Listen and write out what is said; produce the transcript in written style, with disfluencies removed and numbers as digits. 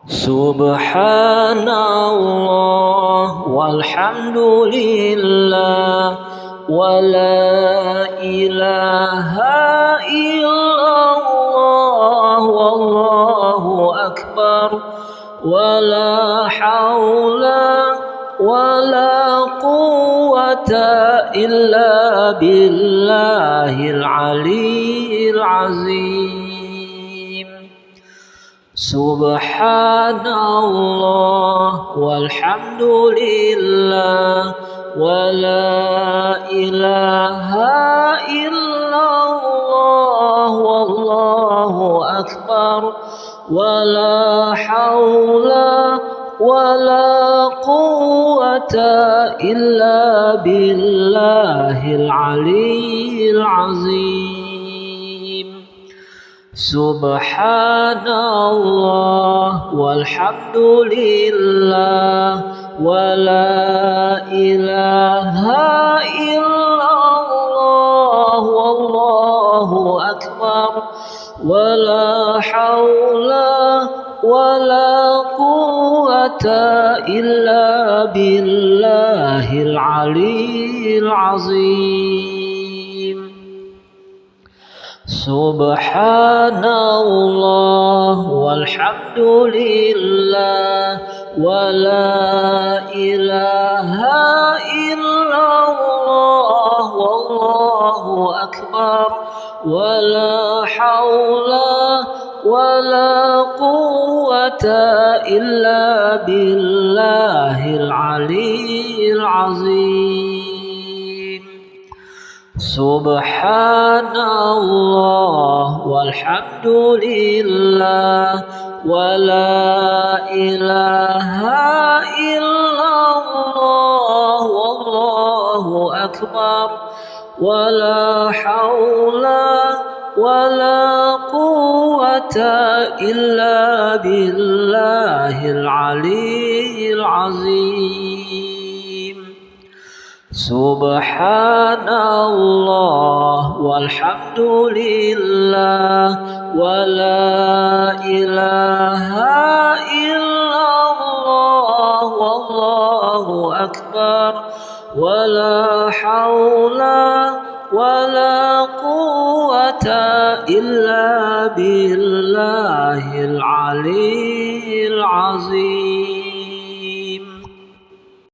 سبحان الله والحمد لله ولا إله إلا الله والله أكبر ولا حول ولا قوة إلا بالله العلي العظيم. سبحان الله والحمد لله ولا إله إلا الله والله أكبر ولا حول ولا قوة إلا بالله العلي العظيم. سبحان الله والحمد لله ولا إله إلا الله والله أكبر ولا حول ولا قوة إلا بالله العلي العظيم. سبحان الله والحمد لله ولا إله إلا الله والله أكبر ولا حول ولا قوة إلا بالله العلي العظيم. سبحان الله والحمد لله ولا إله إلا الله والله أكبر ولا حول ولا قوة إلا بالله العلي العظيم. سبحان الله والحمد لله ولا إله إلا الله والله أكبر ولا حول ولا قوة إلا بالله العلي العظيم.